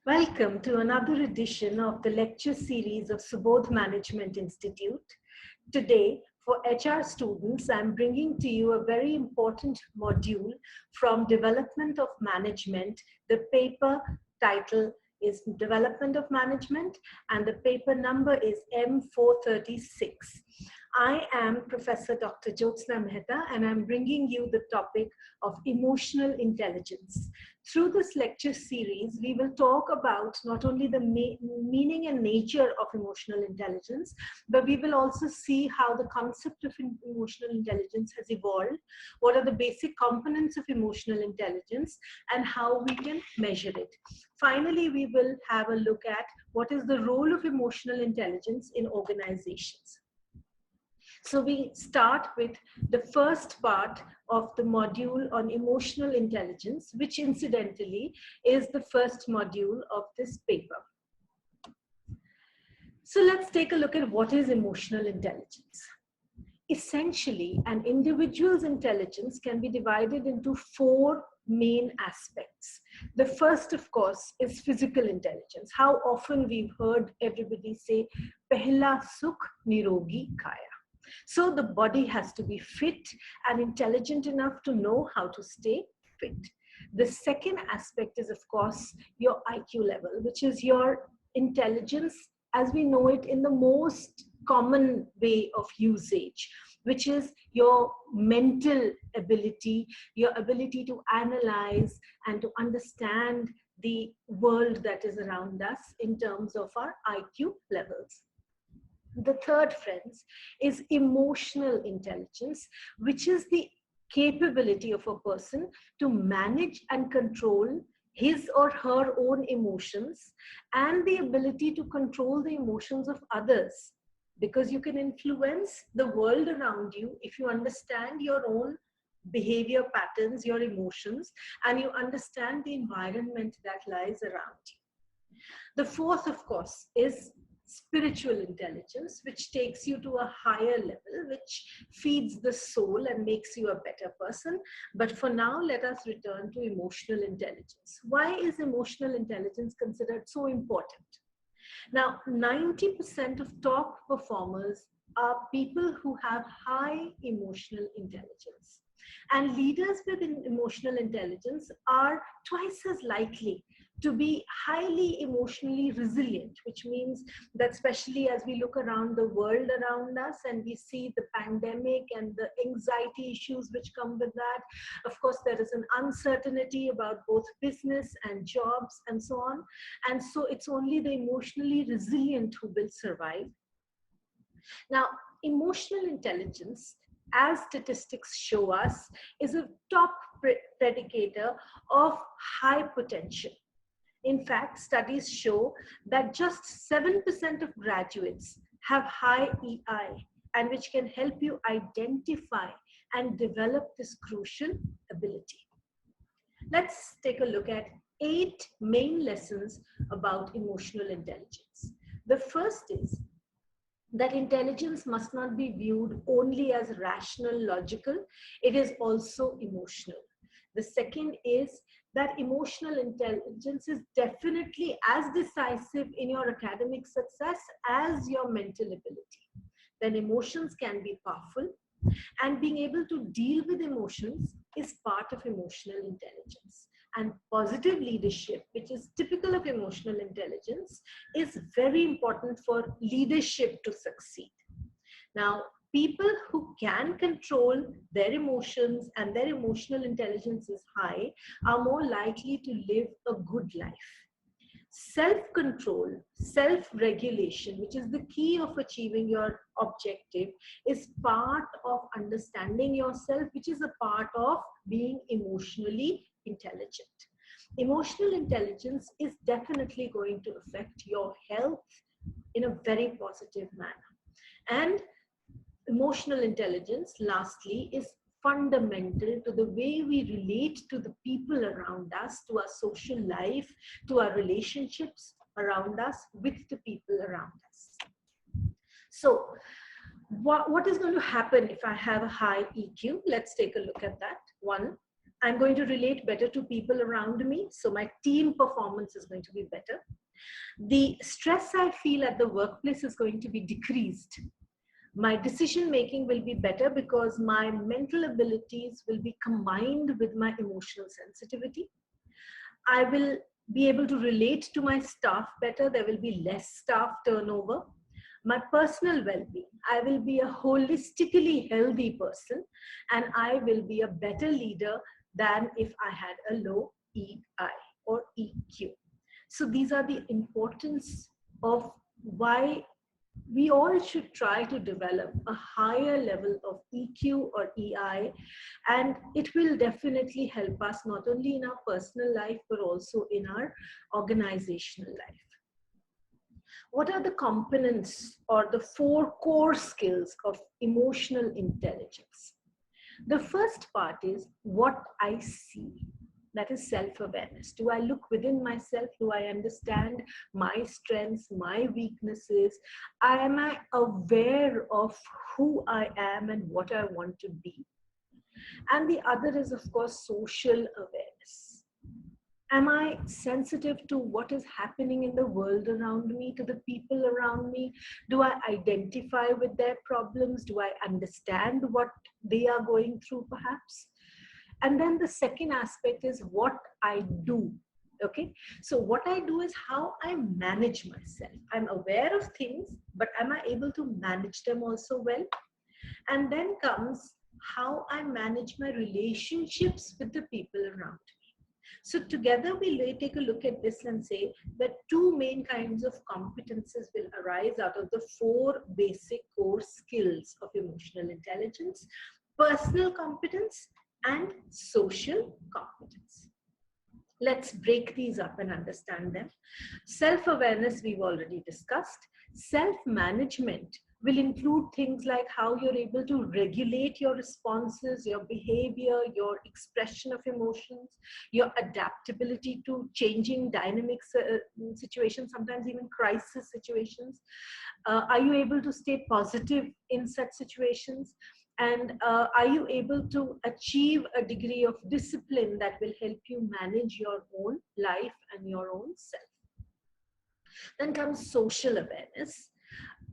Welcome to another edition of the lecture series of Subodh Management Institute. Today, for HR students, I'm bringing to you a very important module from Development of Management. The paper title is Development of Management and the paper number is M436. I am Professor Dr. Jyotsna Mehta and I'm bringing you the topic of emotional intelligence. Through this lecture series, we will talk about not only the meaning and nature of emotional intelligence, but we will also see how the concept of emotional intelligence has evolved, what are the basic components of emotional intelligence, and how we can measure it. Finally, we will have a look at what is the role of emotional intelligence in organizations. So we start with the first part of the module on emotional intelligence, which incidentally is the first module of this paper. So let's take a look at what is emotional intelligence. Essentially, an individual's intelligence can be divided into four main aspects. The first, of course, is physical intelligence. How often we've heard everybody say, "Pehla sukh nirogi kaya." So the body has to be fit and intelligent enough to know how to stay fit. The second aspect is, of course, your IQ level, which is your intelligence as we know it in the most common way of usage, which is your mental ability, your ability to analyze and to understand the world that is around us in terms of our IQ levels. The third, friends, is emotional intelligence, which is the capability of a person to manage and control his or her own emotions and the ability to control the emotions of others. Because you can influence the world around you if you understand your own behavior patterns, your emotions, and you understand the environment that lies around you. The fourth, of course, is spiritual intelligence, which takes you to a higher level, which feeds the soul and makes you a better person. But for now, let us return to emotional intelligence. Why is emotional intelligence considered so important? Now, 90% of top performers are people who have high emotional intelligence. And leaders with emotional intelligence are twice as likely to be highly emotionally resilient, which means that especially as we look around the world around us and we see the pandemic and the anxiety issues which come with that, of course, there is an uncertainty about both business and jobs and so on. And so it's only the emotionally resilient who will survive. Now, emotional intelligence, as statistics show us, is a top predicator of high potential. In fact, studies show that just 7% of graduates have high EI, and which can help you identify and develop this crucial ability. Let's take a look at 8 main lessons about emotional intelligence. The first is that intelligence must not be viewed only as rational, logical. It is also emotional. The second is that emotional intelligence is definitely as decisive in your academic success as your mental ability. Then emotions can be powerful, and being able to deal with emotions is part of emotional intelligence. And positive leadership, which is typical of emotional intelligence, is very important for leadership to succeed. Now, people who can control their emotions and their emotional intelligence is high are more likely to live a good life. Self-control, self-regulation, which is the key of achieving your objective, is part of understanding yourself, which is a part of being emotionally intelligent. Emotional intelligence is definitely going to affect your health in a very positive manner. And emotional intelligence, lastly, is fundamental to the way we relate to the people around us, to our social life, to our relationships around us, with the people around us. So, what is going to happen if I have a high EQ? Let's take a look at that. One, I'm going to relate better to people around me, so my team performance is going to be better. The stress I feel at the workplace is going to be decreased. My decision making will be better because my mental abilities will be combined with my emotional sensitivity. I will be able to relate to my staff better. There will be less staff turnover. My personal well-being, I will be a holistically healthy person, and I will be a better leader than if I had a low EI or EQ. So these are the importance of why we all should try to develop a higher level of EQ or EI, and it will definitely help us not only in our personal life but also in our organizational life. What are the components or the 4 core skills of emotional intelligence? The first part is what I see. That is self-awareness. Do I look within myself? Do I understand my strengths, my weaknesses? Am I aware of who I am and what I want to be? And the other is, of course, social awareness. Am I sensitive to what is happening in the world around me, to the people around me? Do I identify with their problems? Do I understand what they are going through, perhaps? And then the second aspect is what I do. Okay, so what I do is how I manage myself. I'm aware of things, but am I able to manage them also well? And then comes how I manage my relationships with the people around me. So together we take a look at this and say that 2 main kinds of competences will arise out of the 4 basic core skills of emotional intelligence: personal competence and social competence. Let's break these up and understand them. Self-awareness we've already discussed. Self-management will include things like how you're able to regulate your responses, your behavior, your expression of emotions, your adaptability to changing dynamics, situations, sometimes even crisis situations. Are you able to stay positive in such situations? And are you able to achieve a degree of discipline that will help you manage your own life and your own self? Then comes social awareness.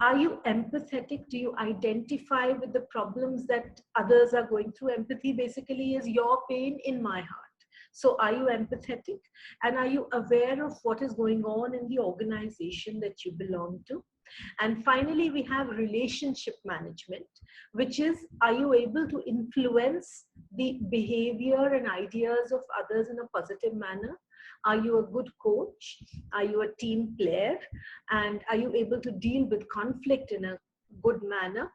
Are you empathetic? Do you identify with the problems that others are going through? Empathy basically is your pain in my heart. So are you empathetic? And are you aware of what is going on in the organization that you belong to? And finally, we have relationship management, which is, are you able to influence the behavior and ideas of others in a positive manner? Are you a good coach? Are you a team player? And are you able to deal with conflict in a good manner?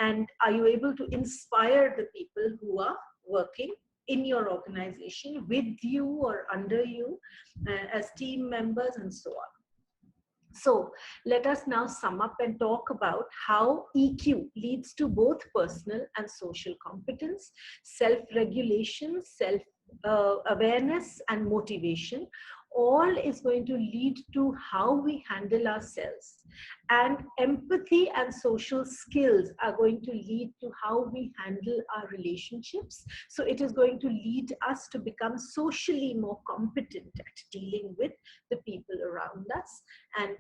And are you able to inspire the people who are working in your organization with you or under you as team members and so on? So let us now sum up and talk about how EQ leads to both personal and social competence, self-regulation, self-awareness, and motivation. All is going to lead to how we handle ourselves. And empathy and social skills are going to lead to how we handle our relationships. So it is going to lead us to become socially more competent at dealing with the people around us. And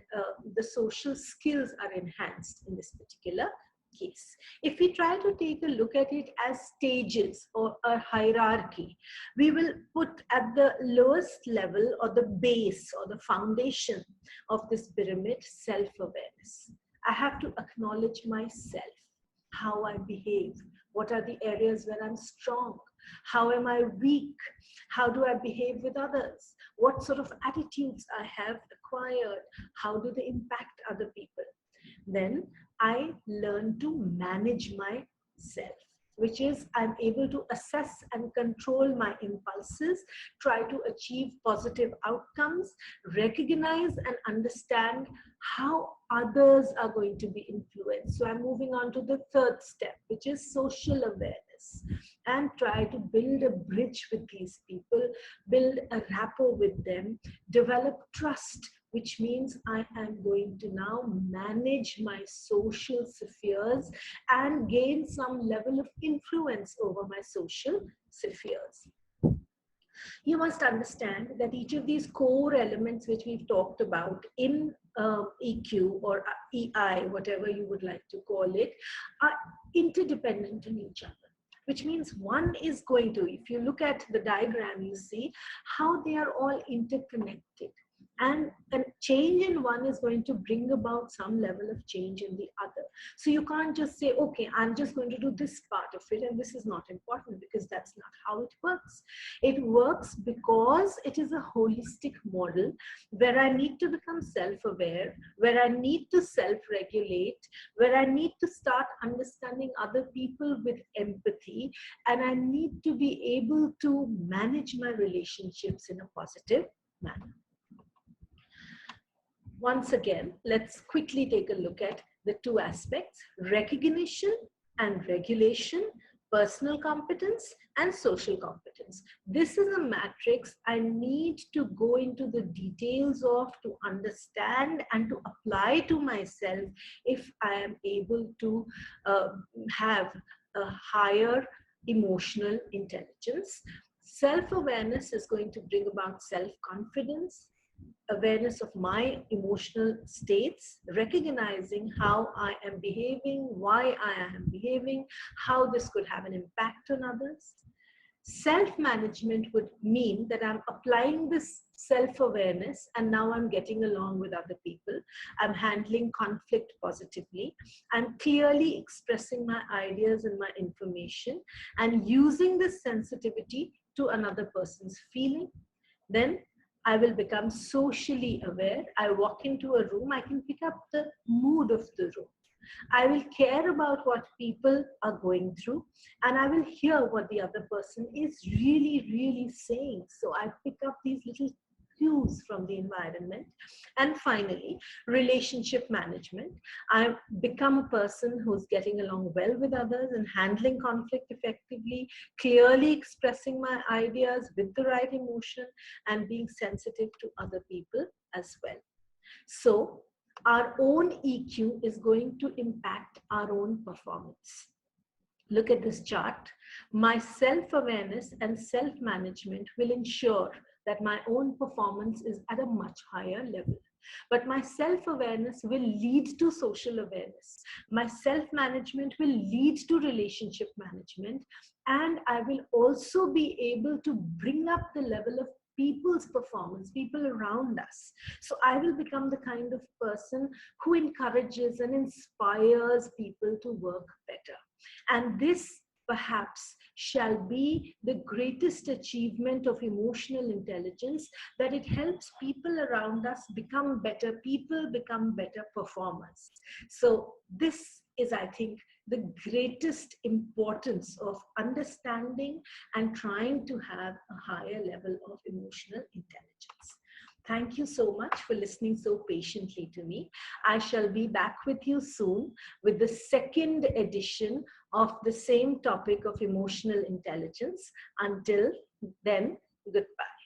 the social skills are enhanced in this particular case. If we try to take a look at it as stages or a hierarchy, we will put at the lowest level or the base or the foundation of this pyramid self-awareness. I have to acknowledge myself, how I behave, what are the areas where I'm strong, how am I weak, how do I behave with others, what sort of attitudes I have acquired, how do they impact other people. Then I learn to manage myself, which is I'm able to assess and control my impulses, try to achieve positive outcomes, recognize and understand how others are going to be influenced. So I'm moving on to the third step, which is social awareness, and try to build a bridge with these people, build a rapport with them, develop trust, which means I am going to now manage my social spheres and gain some level of influence over my social spheres. You must understand that each of these core elements which we've talked about in EQ or EI, whatever you would like to call it, are interdependent on each other. Which means one is going to, if you look at the diagram, you see how they are all interconnected. And a change in one is going to bring about some level of change in the other. So you can't just say, okay, I'm just going to do this part of it and this is not important, because that's not how it works. It works because it is a holistic model where I need to become self-aware, where I need to self-regulate, where I need to start understanding other people with empathy, and I need to be able to manage my relationships in a positive manner. Once again, let's quickly take a look at the two aspects: recognition and regulation, personal competence and social competence. This is a matrix I need to go into the details of to understand and to apply to myself if I am able to have a higher emotional intelligence. Self-awareness is going to bring about self-confidence, awareness of my emotional states, recognizing how I am behaving, why I am behaving, how this could have an impact on others. Self-management would mean that I'm applying this self-awareness and now I'm getting along with other people. I'm handling conflict positively. I'm clearly expressing my ideas and my information and using this sensitivity to another person's feeling. Then I will become socially aware. I walk into a room, I can pick up the mood of the room. I will care about what people are going through, and I will hear what the other person is really saying. So I pick up these little cues from the environment. And finally, relationship management. I become a person who's getting along well with others and handling conflict effectively, clearly expressing my ideas with the right emotion, and being sensitive to other people as well. So our own EQ is going to impact our own performance. Look at this chart. My self-awareness and self-management will ensure that my own performance is at a much higher level. But my self-awareness will lead to social awareness. My self-management will lead to relationship management. And I will also be able to bring up the level of people's performance, people around us. So I will become the kind of person who encourages and inspires people to work better. And this perhaps shall be the greatest achievement of emotional intelligence, that it helps people around us become better people, become better performers. So this is, I think, the greatest importance of understanding and trying to have a higher level of emotional intelligence. Thank you so much for listening so patiently to me. I shall be back with you soon with the second edition of the same topic of emotional intelligence. Until then, goodbye.